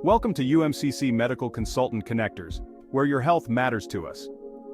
Welcome to UMCC Medical Consultant Connectors, where your health matters to us.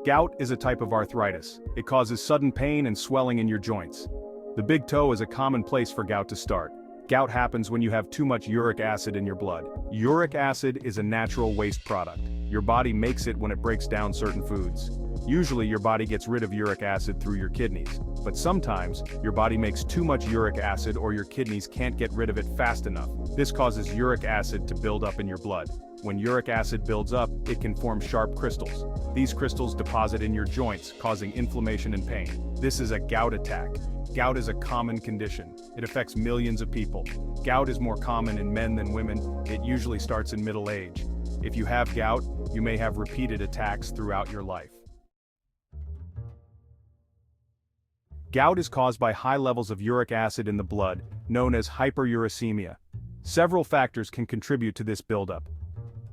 Gout is a type of arthritis. It causes sudden pain and swelling in your joints. The big toe is a common place for gout to start. Gout happens when you have too much uric acid in your blood. Uric acid is a natural waste product. Your body makes it when it breaks down certain foods. Usually your body gets rid of uric acid through your kidneys, but sometimes your body makes too much uric acid or your kidneys can't get rid of it fast enough. This causes uric acid to build up in your blood. When uric acid builds up, it can form sharp crystals. These crystals deposit in your joints, causing inflammation and pain. This is a gout attack. Gout is a common condition. It affects millions of people. Gout is more common in men than women. It usually starts in middle age. If you have gout, you may have repeated attacks throughout your life. Gout is caused by high levels of uric acid in the blood, known as hyperuricemia. Several factors can contribute to this buildup.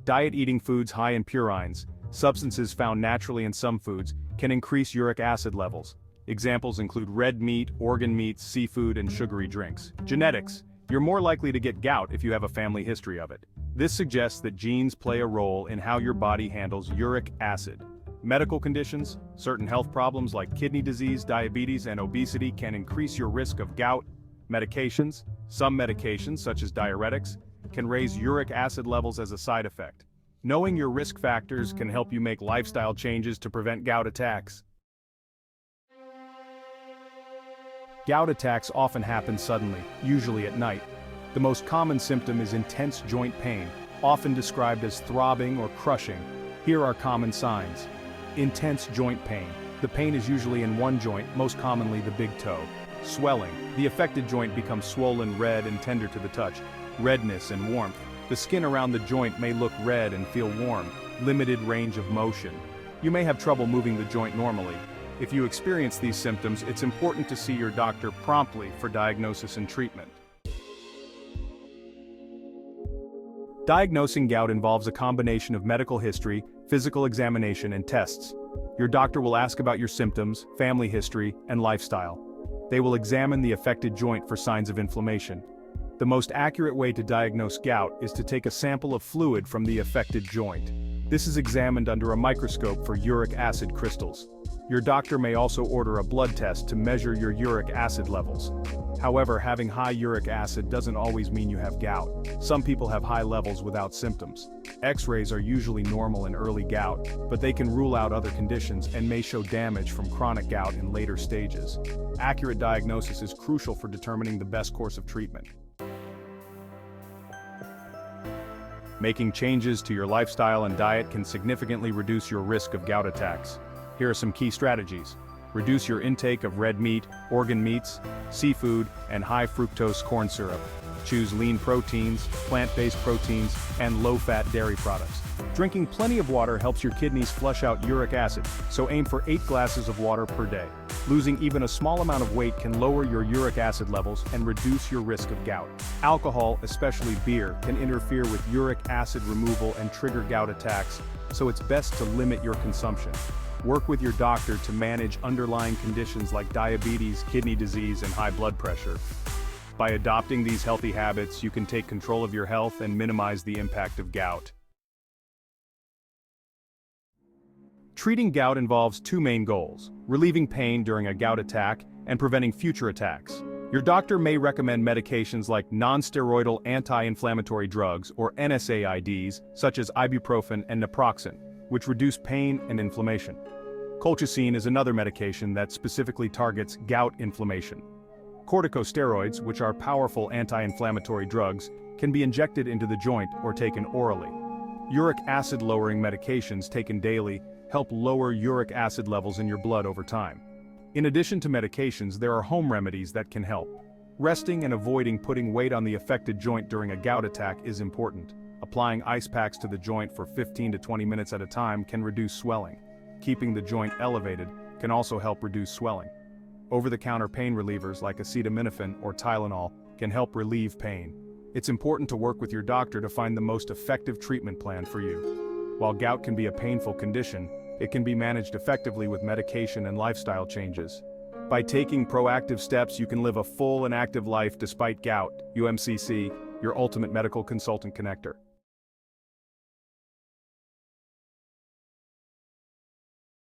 Diet: eating foods high in purines, substances found naturally in some foods, can increase uric acid levels. Examples include red meat, organ meats, seafood, and sugary drinks. Genetics: you're more likely to get gout if you have a family history of it. This suggests that genes play a role in how your body handles uric acid. Medical conditions: certain health problems like kidney disease, diabetes, and obesity can increase your risk of gout. Medications: some medications, such as diuretics, can raise uric acid levels as a side effect. Knowing your risk factors can help you make lifestyle changes to prevent gout attacks. Gout attacks often happen suddenly, usually at night. The most common symptom is intense joint pain, often described as throbbing or crushing. Here are common signs. Intense joint pain. The pain is usually in one joint, most commonly the big toe. Swelling. The affected joint becomes swollen, red, and tender to the touch. Redness and warmth. The skin around the joint may look red and feel warm. Limited range of motion. You may have trouble moving the joint normally. If you experience these symptoms, it's important to see your doctor promptly for diagnosis and treatment. Diagnosing gout involves a combination of medical history, physical examination, and tests. Your doctor will ask about your symptoms, family history, and lifestyle. They will examine the affected joint for signs of inflammation. The most accurate way to diagnose gout is to take a sample of fluid from the affected joint. This is examined under a microscope for uric acid crystals. Your doctor may also order a blood test to measure your uric acid levels. However, having high uric acid doesn't always mean you have gout. Some people have high levels without symptoms. X-rays are usually normal in early gout, but they can rule out other conditions and may show damage from chronic gout in later stages. Accurate diagnosis is crucial for determining the best course of treatment. Making changes to your lifestyle and diet can significantly reduce your risk of gout attacks. Here are some key strategies. Reduce your intake of red meat, organ meats, seafood, and high fructose corn syrup. Choose lean proteins, plant-based proteins, and low-fat dairy products. Drinking plenty of water helps your kidneys flush out uric acid, so aim for 8 glasses of water per day. Losing even a small amount of weight can lower your uric acid levels and reduce your risk of gout. Alcohol, especially beer, can interfere with uric acid removal and trigger gout attacks, so it's best to limit your consumption. Work with your doctor to manage underlying conditions like diabetes, kidney disease, and high blood pressure. By adopting these healthy habits, you can take control of your health and minimize the impact of gout. Treating gout involves two main goals: relieving pain during a gout attack and preventing future attacks. Your doctor may recommend medications like non-steroidal anti-inflammatory drugs, or NSAIDs, such as ibuprofen and naproxen, which reduce pain and inflammation. Colchicine is another medication that specifically targets gout inflammation. Corticosteroids, which are powerful anti-inflammatory drugs, can be injected into the joint or taken orally. Uric acid-lowering medications taken daily help lower uric acid levels in your blood over time. In addition to medications, there are home remedies that can help. Resting and avoiding putting weight on the affected joint during a gout attack is important. Applying ice packs to the joint for 15 to 20 minutes at a time can reduce swelling. Keeping the joint elevated can also help reduce swelling. Over-the-counter pain relievers like acetaminophen or Tylenol can help relieve pain. It's important to work with your doctor to find the most effective treatment plan for you. While gout can be a painful condition, it can be managed effectively with medication and lifestyle changes. By taking proactive steps, you can live a full and active life despite gout. UMCC, your ultimate medical consultant connector.